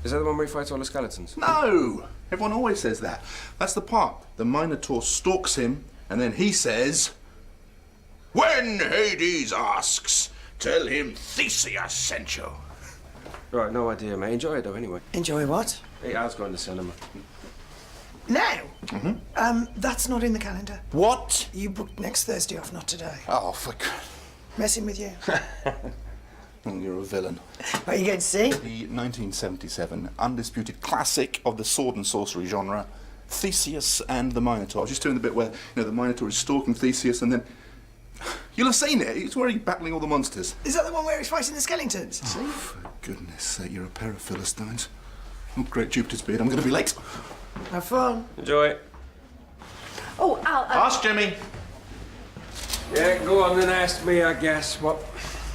Is that the one where he fights all the skeletons? No! Everyone always says that. That's the part. The Minotaur stalks him, and then he says... When Hades asks, tell him Theseus sent you. Right, no idea, mate. Enjoy it, though, anyway. Enjoy what? Hey, I was going to the cinema. Now? That's not in the calendar. What? You booked next Thursday off, not today. Oh, for... Messing with you. You're a villain. What are you going to see? The 1977 undisputed classic of the sword and sorcery genre, Theseus and the Minotaur. I was just doing the bit where, the Minotaur is stalking Theseus and then... You'll have seen it. It's where he's battling all the monsters. Is that the one where he's fighting the skeletons? Oh, for goodness sake, you're a pair of Philistines. Oh, great Jupiter's beard, I'm going to be late. Have fun. Enjoy it. Oh, Al... Ask Jimmy. Yeah, go on then, ask me, I guess. What?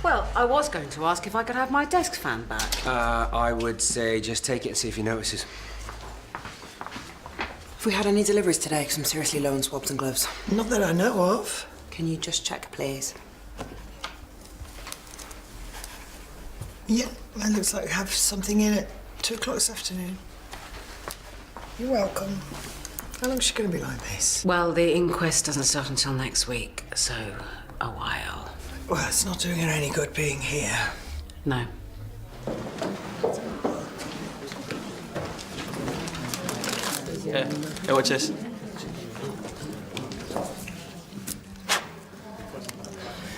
Well, I was going to ask if I could have my desk fan back. I would say just take it and see if he notices. Have we had any deliveries today? Because I'm seriously low on swabs and gloves. Not that I know of. Can you just check, please? Yeah, it looks like we have something in at 2 o'clock this afternoon. You're welcome. How long's she going to be like this? Well, the inquest doesn't start until next week, so a while. Well, it's not doing her any good being here. No. Yeah, watch this.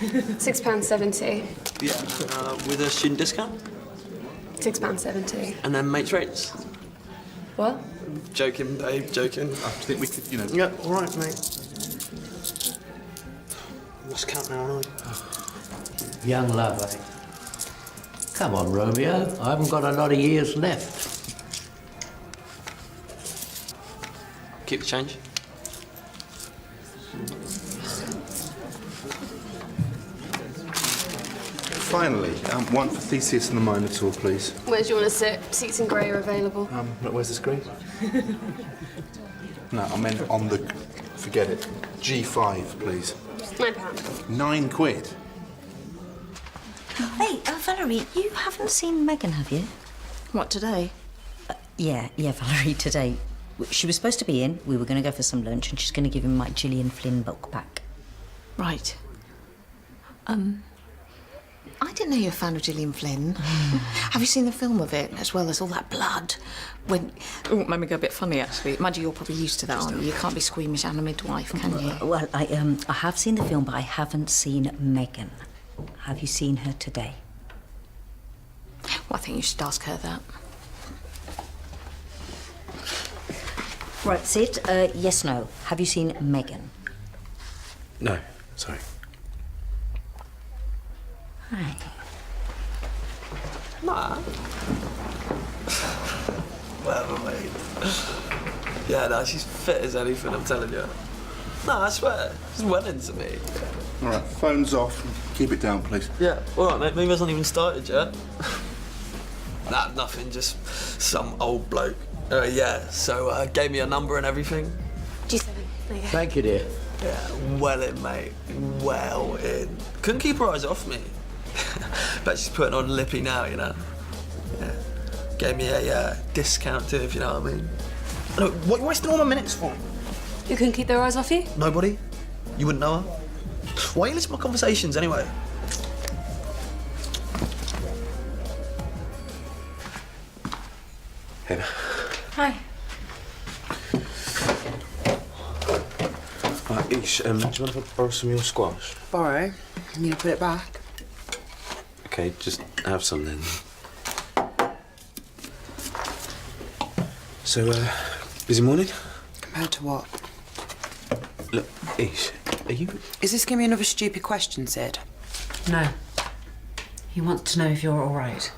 £6.70. Yeah, with a student discount. £6.70. And then mates rates. What? Joking, babe, joking. I think we could, Yeah, all right, mate. Lost count now, aren't Young love, eh? Come on, Romeo. I haven't got a lot of years left. I? Keep the change. Finally, one for Theseus and the Minotaur, please. Where do you want to sit? Seats in grey are available. Where's the screen? No, I meant on the... Forget it. G5, please. £9. 9 quid. Hey, Valerie, you haven't seen Megan, have you? What, today? Yeah, Valerie, today. She was supposed to be in. We were going to go for some lunch, and she's going to give him my Gillian Flynn book back. Right. I didn't know you were a fan of Gillian Flynn. Have you seen the film of it, as well as all that blood? Oh, it made me go a bit funny, actually. Mind you, you're probably used to that, aren't you? You can't be squeamish and a midwife, can you? Well, I have seen the film, but I haven't seen Megan. Have you seen her today? Well, I think you should ask her that. Right, Sid, yes, no. Have you seen Megan? No, sorry. Hi. Nah. Whatever, mate. Yeah, no, she's fit as anything, I'm telling you. No, I swear, she's well into me. All right, phone's off. Keep it down, please. Yeah, all right, mate, maybe hasn't even started yet. Nah, nothing, just some old bloke. Yeah, so gave me a number and everything. G7. There you go. Thank you, dear. Yeah, well in, mate. Well in. Couldn't keep her eyes off me. Bet she's putting on lippy now, you know. Yeah. Gave me a discount too, if you know what I mean. No, what are you wasting all my minutes for? You couldn't keep their eyes off you? Nobody? You wouldn't know her? Why you listen to my conversations anyway? Hey. Hi. Ish, do you mind if I borrow some of your squash? Borrow? You need to put it back. Okay, just have some then. So, busy morning? Compared to what? Look, Ish, are you... Is this gonna be another stupid question, Sid? No. He wants to know if you're all right.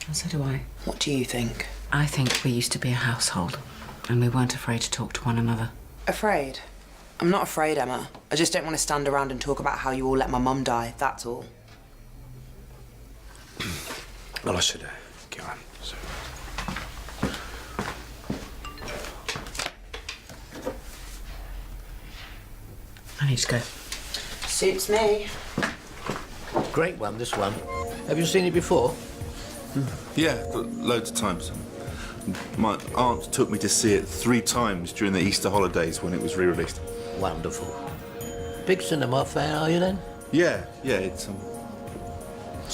And so do I. What do you think? I think we used to be a household, and we weren't afraid to talk to one another. Afraid? I'm not afraid, Emma. I just don't want to stand around and talk about how you all let my mum die, that's all. Well, I should get on, so... I need to go. Suits me. Great one, this one. Have you seen it before? Yeah, loads of times. My aunt took me to see it 3 times during the Easter holidays when it was re-released. Wonderful. Big cinema fan, are you then? Yeah, it's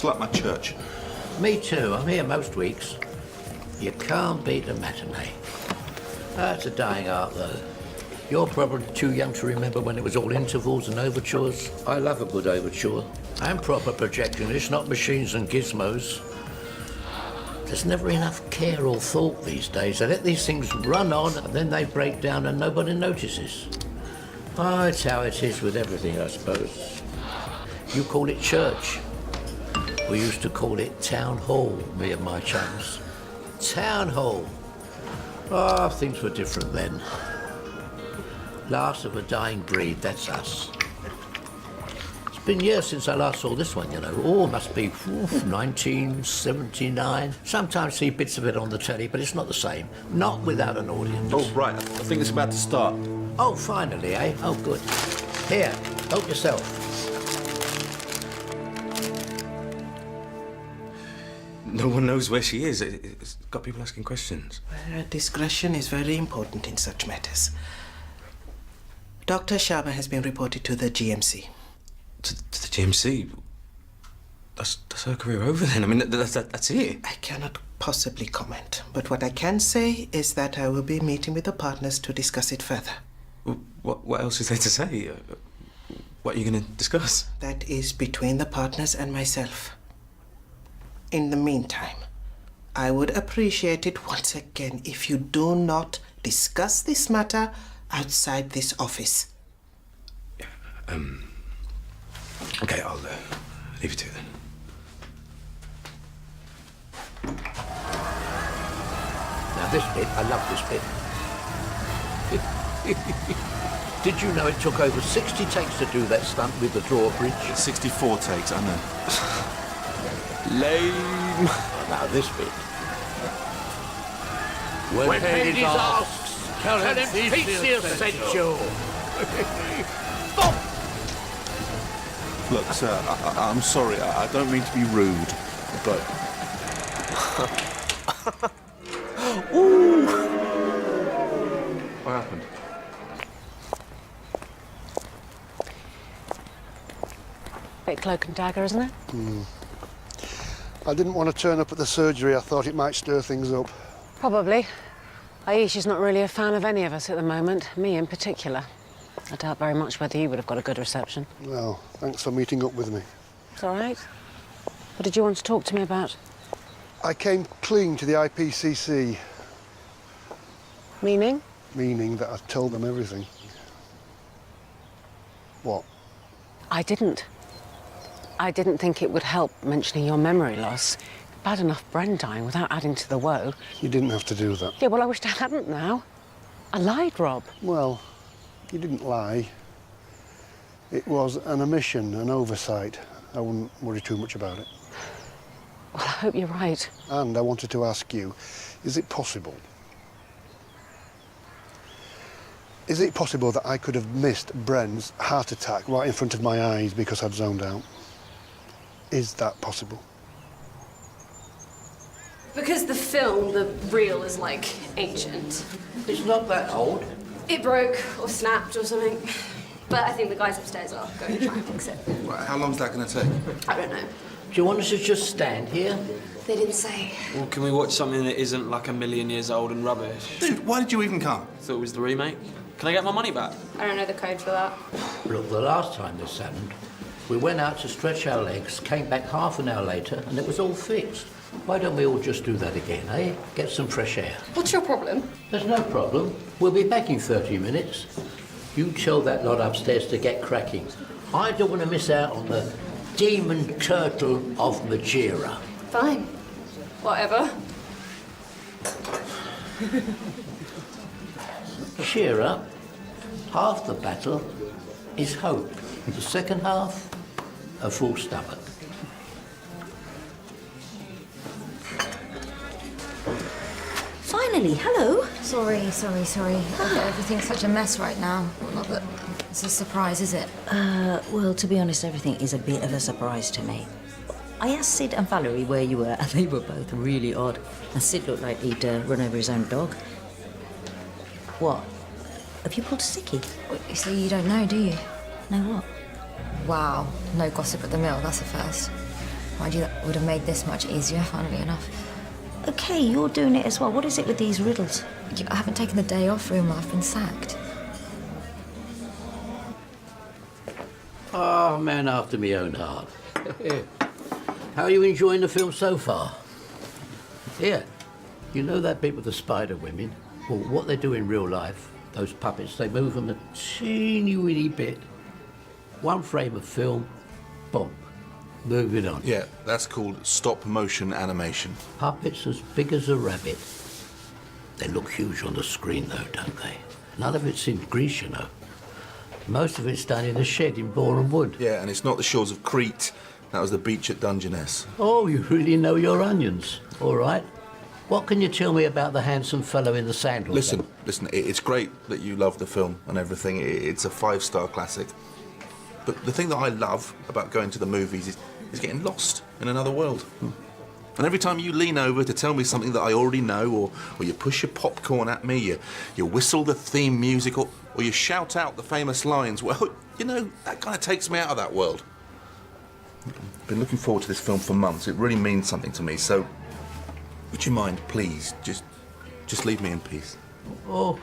like my church. Me too. I'm here most weeks. You can't beat a matinee. That's a dying art, though. You're probably too young to remember when it was all intervals and overtures. I love a good overture. And proper projectionists, not machines and gizmos. There's never enough care or thought these days. They let these things run on and then they break down and nobody notices. Oh, it's how it is with everything, I suppose. You call it church. We used to call it town hall, me and my chums. Town hall. Oh, things were different then. Last of a dying breed, that's us. It's been years since I last saw this one, you know. Oh, must be 1979. Sometimes see bits of it on the telly, but it's not the same. Not without an audience. Oh, right. I think it's about to start. Oh, finally, eh? Oh, good. Here, help yourself. No one knows where she is. It's got people asking questions. Discretion is very important in such matters. Dr. Sharma has been reported to the GMC. To the GMC? That's her career over then. I mean, that's it. I cannot possibly comment, but what I can say is that I will be meeting with the partners to discuss it further. Well, what else is there to say? What are you going to discuss? That is between the partners and myself. In the meantime, I would appreciate it once again if you do not discuss this matter outside this office. Okay, I'll leave it to you then. Now this bit, I love this bit. Did you know it took over 60 takes to do that stunt with the drawbridge? 64 takes, I know. Lame. Now this bit. When Hades asks, tell him Theseus sent you. Look, sir, I'm sorry. I don't mean to be rude, but... Ooh. What happened? Bit cloak and dagger, isn't it? I didn't want to turn up at the surgery. I thought it might stir things up. Probably. Aisha's not really a fan of any of us at the moment, me in particular. I doubt very much whether you would have got a good reception. Well, thanks for meeting up with me. It's all right. What did you want to talk to me about? I came clean to the IPCC, Meaning? meaning that I told them everything. What? I didn't. I didn't think it would help mentioning your memory loss. Bad enough Bren dying without adding to the woe. You didn't have to do that. Yeah, well, I wished I hadn't now. I lied, Rob. Well, you didn't lie. It was an omission, an oversight. I wouldn't worry too much about it. Well, I hope you're right. And I wanted to ask you, is it possible? Is it possible that I could have missed Bren's heart attack right in front of my eyes because I'd zoned out? Is that possible? Because the film, the reel, is like ancient. It's not that old. It broke or snapped or something. But I think the guys upstairs are going to try and fix it. Right, how long's that going to take? I don't know. Do you want us to just stand here? They didn't say. Well, can we watch something that isn't like a million years old and rubbish? Dude, why did you even come? Thought it was the remake. Can I get my money back? I don't know the code for that. Look, the last time this happened, we went out to stretch our legs, came back half an hour later, and it was all fixed. Why don't we all just do that again, eh? Get some fresh air. What's your problem? There's no problem. We'll be back in 30 minutes. You tell that lot upstairs to get cracking. I don't want to miss out on the demon turtle of Magira. Fine. Whatever. Cheer up. Half the battle is hope. The second half, a full stomach. Finally, hello. Sorry. Everything's such a mess right now. Well, not that it's a surprise, is it? Well, to be honest, everything is a bit of a surprise to me. I asked Sid and Valerie where you were, and they were both really odd. And Sid looked like he'd run over his own dog. What? Have you pulled a sickie? So you don't know, do you? No what? Wow, no gossip at the mill, that's a first. Mind you, that would have made this much easier, funnily enough. Okay, you're doing it as well. What is it with these riddles? I haven't taken the day off, Ruma. I've been sacked. Oh, man after my own heart. How are you enjoying the film so far? Yeah, you know that bit with the spider women? Well, what they do in real life, those puppets, they move them a teeny weeny bit. One frame of film, boom, moving on. Yeah, that's called stop motion animation. Puppets as big as a rabbit. They look huge on the screen though, don't they? None of it's in Greece, you know. Most of it's done in a shed in Boreham Wood. Yeah, and it's not the shores of Crete. That was the beach at Dungeness. Oh, you really know your onions. All right. What can you tell me about the handsome fellow in the sandals? Listen, it's great that you love the film and everything. It's a 5-star classic. But the thing that I love about going to the movies is getting lost in another world. And every time you lean over to tell me something that I already know, or you push your popcorn at me, you whistle the theme music, or you shout out the famous lines, well, you know, that kind of takes me out of that world. I've been looking forward to this film for months. It really means something to me, so would you mind, please, just leave me in peace? Oh,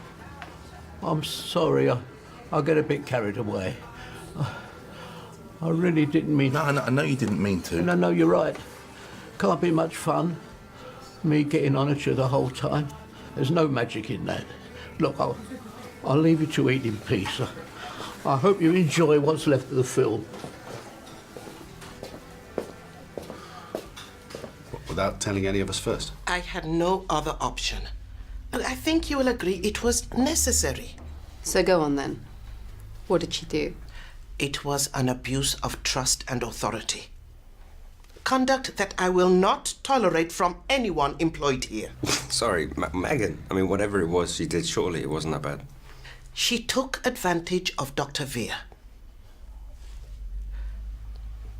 I'm sorry. I get a bit carried away. I really didn't mean... No, I know you didn't mean to. No, you're right. Can't be much fun, me getting on at you the whole time. There's no magic in that. Look, I'll leave you to eat in peace. I hope you enjoy what's left of the film. Without telling any of us first? I had no other option. And I think you will agree it was necessary. So go on then. What did she do? It was an abuse of trust and authority. Conduct that I will not tolerate from anyone employed here. Sorry, Megan. I mean, whatever it was she did, surely it wasn't that bad. She took advantage of Dr. Veer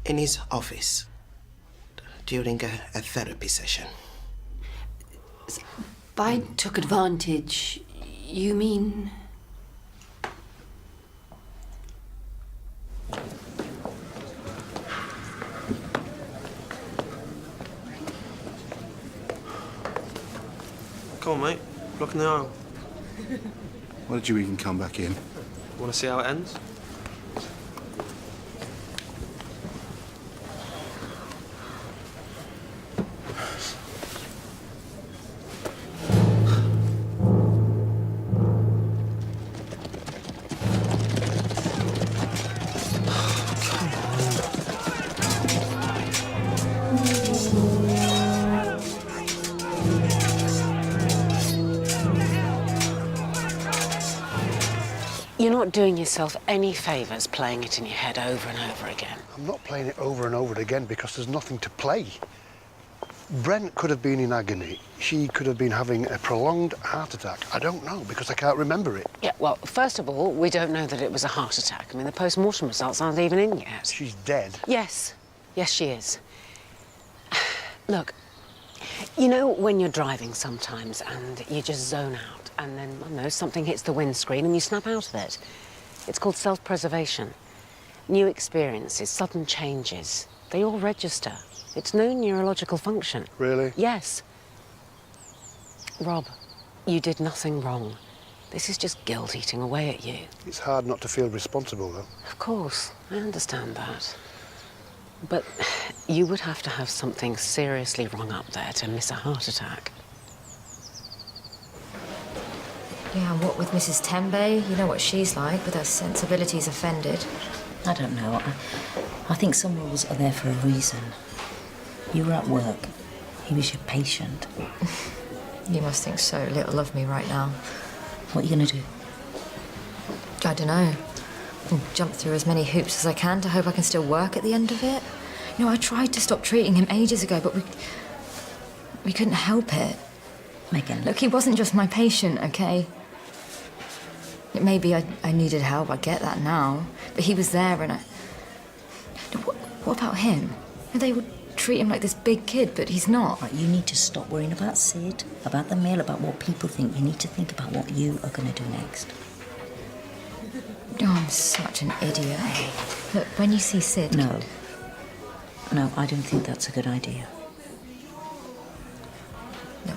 in his office during a therapy session. By took advantage, you mean... Come on, mate. Blocking the aisle. Why did you even come back in? Want to see how it ends? You're not doing yourself any favours playing it in your head over and over again. I'm not playing it over and over again because there's nothing to play. Brent could have been in agony. She could have been having a prolonged heart attack. I don't know because I can't remember it. Yeah, well, first of all, we don't know that it was a heart attack. I mean, the post-mortem results aren't even in yet. She's dead. Yes. Yes, she is. Look, you know when you're driving sometimes and you just zone out and then, I don't know, something hits the windscreen and you snap out of it? It's called self-preservation. New experiences, sudden changes, they all register. It's no neurological function. Really? Yes. Rob, you did nothing wrong. This is just guilt eating away at you. It's hard not to feel responsible, though. Of course, I understand that. But you would have to have something seriously wrong up there to miss a heart attack. Yeah, and what with Mrs. Tembe? You know what she's like, with her sensibilities offended. I don't know. I think some rules are there for a reason. You were at work. He was your patient. You must think so little of me right now. What are you going to do? I don't know. I'll jump through as many hoops as I can to hope I can still work at the end of it. You know, I tried to stop treating him ages ago, but we couldn't help it. Megan. Look, he wasn't just my patient, okay? Maybe I needed help, I get that now. But he was there and what about him? They were treat him like this big kid, but he's not. Right, you need to stop worrying about Sid, about the mill, about what people think. You need to think about what you are going to do next. Oh, I'm such an idiot. Look, when you see Sid... No. No, I don't think that's a good idea. No.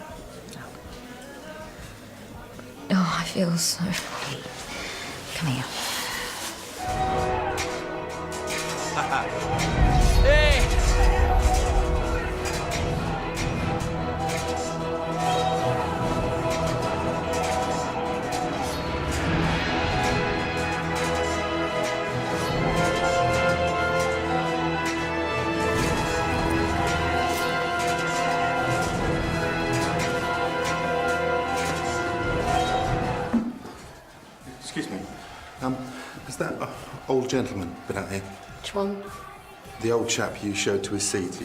Oh, I feel so... Come here. Hey! Excuse me. Has that old gentleman been out here? Which one? The old chap you showed to his seat.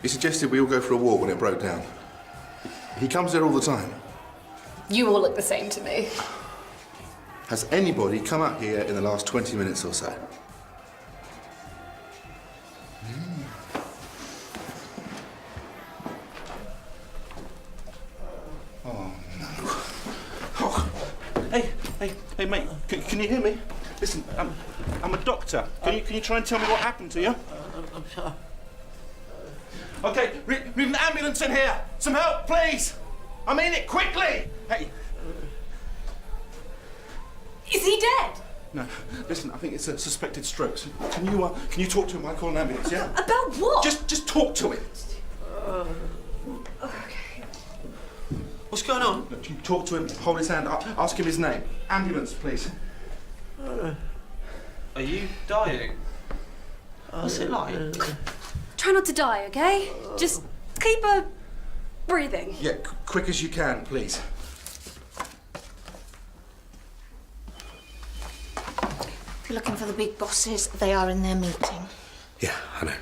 He suggested we all go for a walk when it broke down. He comes there all the time. You all look the same to me. Has anybody come up here in the last 20 minutes or so? Oh, no. Oh. Hey, mate, can you hear me? Listen, I'm a doctor. Can you try and tell me what happened to you? I'm sorry. Okay, ring the ambulance in here. Some help, please. I mean it quickly. Hey. Is he dead? No, listen. I think it's a suspected stroke. So can you talk to him? I call an ambulance. Yeah. About what? Just talk to him. Okay. What's going on? Look, you talk to him. Hold his hand. Ask him his name. Ambulance, please. Are you dying? What's it like? Try not to die, okay? Just keep breathing. Yeah, quick as you can, please. If you're looking for the big bosses, they are in their meeting. Yeah, I know.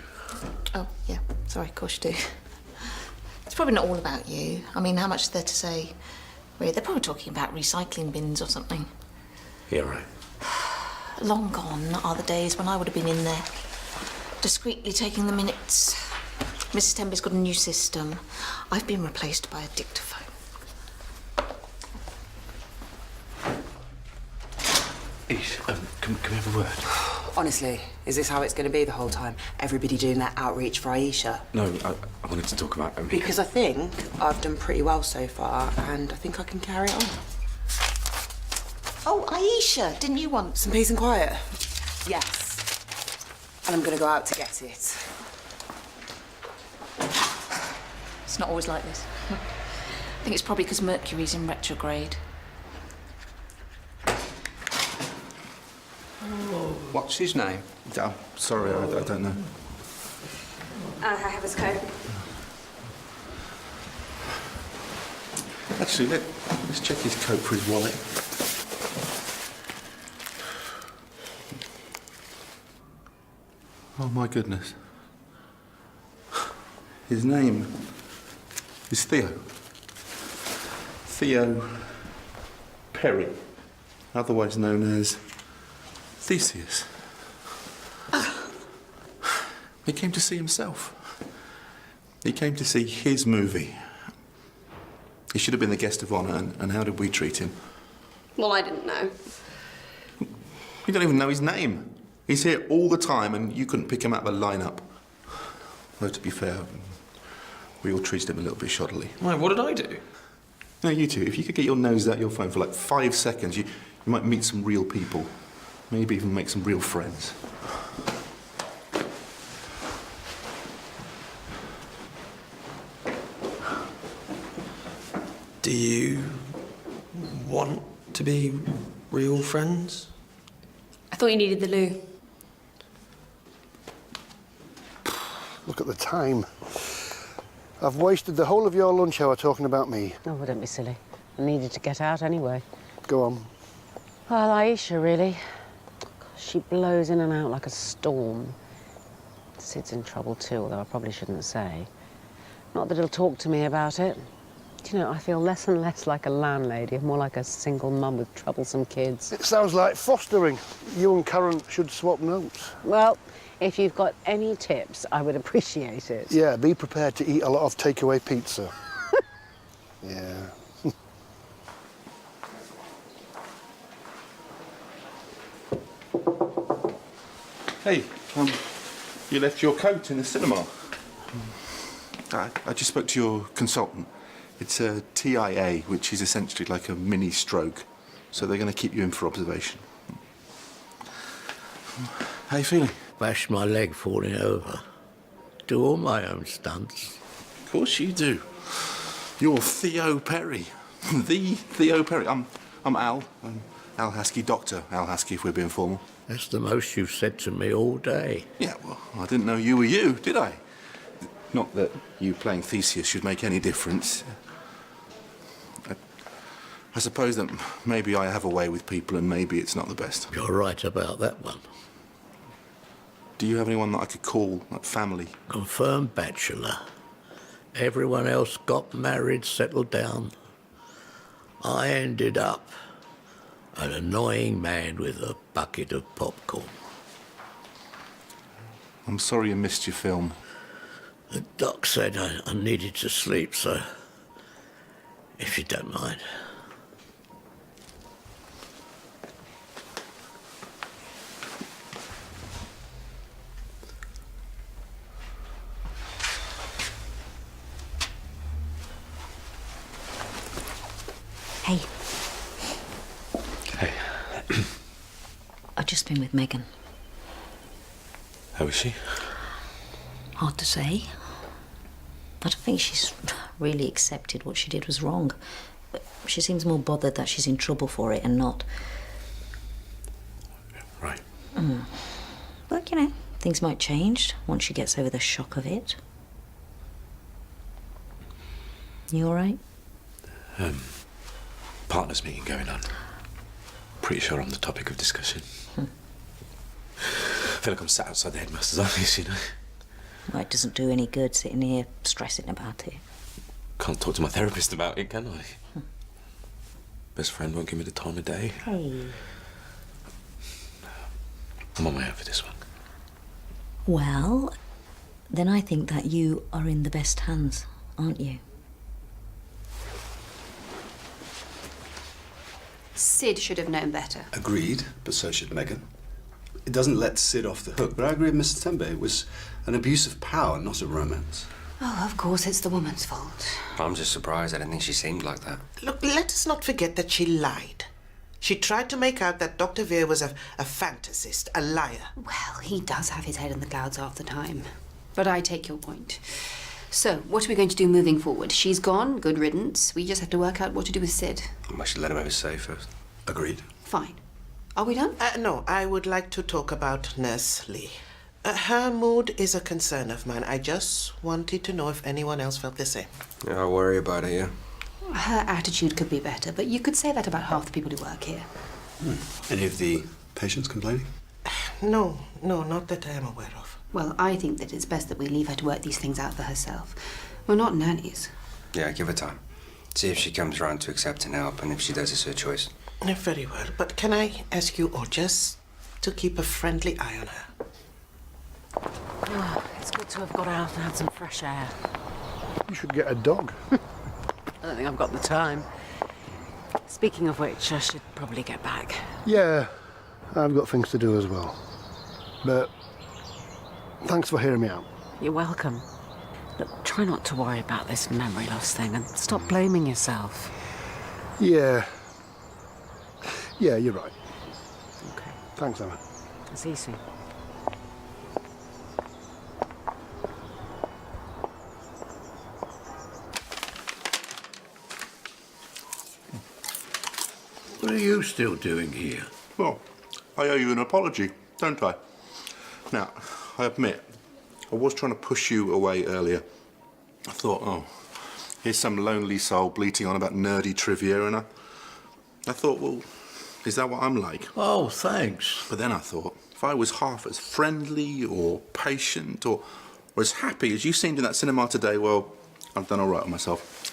Oh, yeah. Sorry, of course you do. It's probably not all about you. I mean, how much is there to say? Really, they're probably talking about recycling bins or something. Yeah, right. Long gone are the days when I would have been in there, discreetly taking the minutes. Mrs. Temby's got a new system. I've been replaced by a dictaphone. Ish, can we have a word? Honestly, is this how it's going to be the whole time? Everybody doing that outreach for Aisha? No, I wanted to talk about... Because I think I've done pretty well so far, and I think I can carry it on. Oh, Aisha, didn't you want some peace and quiet? Yes. And I'm going to go out to get it. It's not always like this. I think it's probably because Mercury's in retrograde. What's his name? Oh, sorry, I don't know. I have his coat. Actually, let's check his coat for his wallet. Oh, my goodness. His name is Theo. Theo Perry, otherwise known as Theseus. He came to see himself. He came to see his movie. He should have been the guest of honour, and how did we treat him? Well, I didn't know. You don't even know his name. He's here all the time, and you couldn't pick him out of the lineup. Though, to be fair, we all treated him a little bit shoddily. Why, what did I do? No, you two, if you could get your nose out your phone for like 5 seconds, you might meet some real people. Maybe even make some real friends. Do you want to be real friends? I thought you needed the loo. Look at the time. I've wasted the whole of your lunch hour talking about me. Oh, well, don't be silly. I needed to get out anyway. Go on. Well, Aisha, really. She blows in and out like a storm. Sid's in trouble too, although I probably shouldn't say. Not that he'll talk to me about it. Do you know, I feel less and less like a landlady and more like a single mum with troublesome kids. It sounds like fostering. You and Karen should swap notes. Well, if you've got any tips, I would appreciate it. Yeah, be prepared to eat a lot of takeaway pizza. Yeah. Hey, you left your coat in the cinema. I just spoke to your consultant. It's a TIA, which is essentially like a mini stroke. So they're going to keep you in for observation. How you feeling? Bash my leg falling over. Do all my own stunts. Of course you do. You're Theo Perry. The Theo Perry. I'm Al. I'm Al Haskey, Dr. Al Haskey, if we're being formal. That's the most you've said to me all day. Yeah, well, I didn't know you were you, did I? Not that you playing Theseus should make any difference. I suppose that maybe I have a way with people and maybe it's not the best. You're right about that one. Do you have anyone that I could call, like family? Confirmed bachelor. Everyone else got married, settled down. I ended up an annoying man with a bucket of popcorn. I'm sorry you missed your film. The doc said I needed to sleep, so if you don't mind. Hey, Hey, I've just been with Megan. how is she? Hard to say. I don't think she's really accepted what she did was wrong. She seems more bothered that she's in trouble for it and not. Right. But, you know, things might change once she gets over the shock of it. You all right? Partners meeting going on. Pretty sure I'm the topic of discussion. I feel like I'm sat outside the headmaster's office, you know. Well, it doesn't do any good sitting here stressing about it. Can't talk to my therapist about it, can I? Best friend won't give me the time of day. Hey. I'm on my own for this one. Well, then I think that you are in the best hands, aren't you? Sid should have known better. Agreed, but so should Megan. It doesn't let Sid off the hook, but I agree with Mr. Tembe. It was an abuse of power, not a romance. Oh, of course, it's the woman's fault. I'm just surprised. I didn't think she seemed like that. Look, let us not forget that she lied. She tried to make out that Dr. Veer was a fantasist, a liar. Well, he does have his head in the clouds half the time. But I take your point. So, what are we going to do moving forward? She's gone, good riddance. We just have to work out what to do with Sid. I should let him have his say first. Agreed. Fine. Are we done? No, I would like to talk about Nurse Lee. Her mood is a concern of mine. I just wanted to know if anyone else felt the same. Yeah, I'll worry about it, yeah. Her attitude could be better, but you could say that about half the people who work here. Any of the patients complaining? No, not that I am aware of. Well, I think that it's best that we leave her to work these things out for herself. We're not nannies. Yeah, give her time. See if she comes round to accepting help, and if she does, it's her choice. Very well, but can I ask you all just to keep a friendly eye on her? Oh, it's good to have got out and had some fresh air. You should get a dog. I don't think I've got the time. Speaking of which, I should probably get back. Yeah, I've got things to do as well. But thanks for hearing me out. You're welcome. Look, try not to worry about this memory loss thing and stop blaming yourself. Yeah, you're right. Okay. Thanks, Emma. See you soon. What are you still doing here? Well, I owe you an apology, don't I? Now, I admit, I was trying to push you away earlier. I thought, oh, here's some lonely soul bleating on about nerdy trivia, and I thought, well, is that what I'm like? Oh, thanks. But then I thought, if I was half as friendly or patient or as happy as you seemed in that cinema today, well, I've done all right with myself.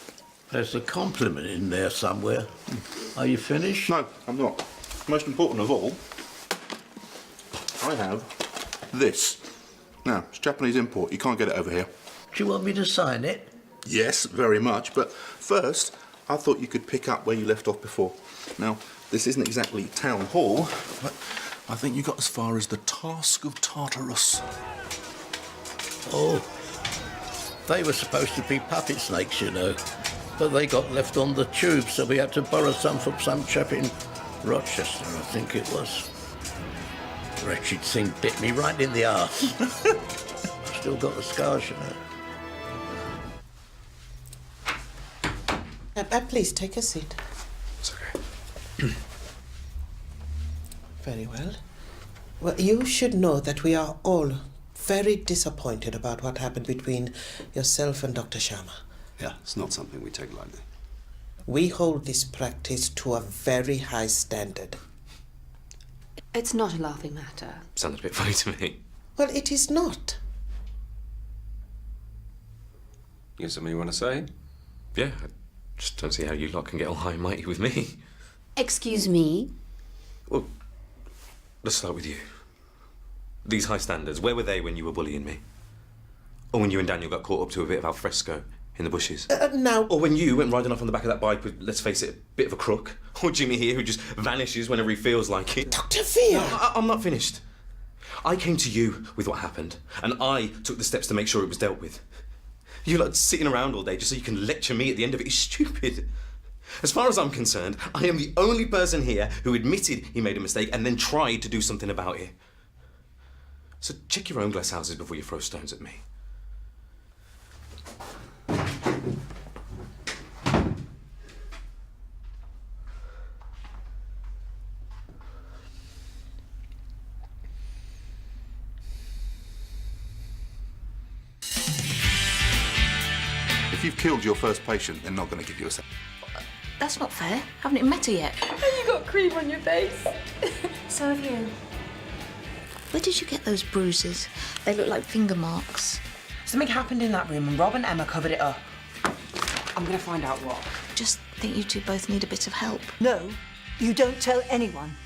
There's a compliment in there somewhere. Are you finished? No, I'm not. Most important of all, I have this. Now, it's Japanese import. You can't get it over here. Do you want me to sign it? Yes, very much. But first, I thought you could pick up where you left off before. Now, this isn't exactly town hall, but I think you got as far as the Task of Tartarus. Oh, they were supposed to be puppet snakes, you know. But they got left on the tube, so we had to borrow some from some chap in Rochester, I think it was. Wretched thing bit me right in the arse. Still got the scars, you know. Please take a seat. It's okay. Very well. Well, you should know that we are all very disappointed about what happened between yourself and Dr. Sharma. Yeah, it's not something we take lightly. We hold this practice to a very high standard. It's not a laughing matter. Sounded a bit funny to me. Well, it is not. You got something you want to say? Yeah, I just don't see how you lot can get all high and mighty with me. Excuse me? Well, let's start with you. These high standards, where were they when you were bullying me? Or when you and Daniel got caught up to a bit of al fresco in the bushes? Now... Or when you went riding off on the back of that bike with, let's face it, a bit of a crook? Or Jimmy here, who just vanishes whenever he feels like it? Dr. Veer! No, I'm not finished. I came to you with what happened, and I took the steps to make sure it was dealt with. You lot sitting around all day just so you can lecture me at the end of it is stupid. As far as I'm concerned, I am the only person here who admitted he made a mistake and then tried to do something about it. So check your own glass houses before you throw stones at me. If you've killed your first patient, they're not going to give you a second. That's not fair. Haven't even met her yet. And you got cream on your face. So have you. Where did you get those bruises? They look like finger marks. Something happened in that room and Rob and Emma covered it up. I'm gonna find out what. Just think you two both need a bit of help. No, you don't tell anyone.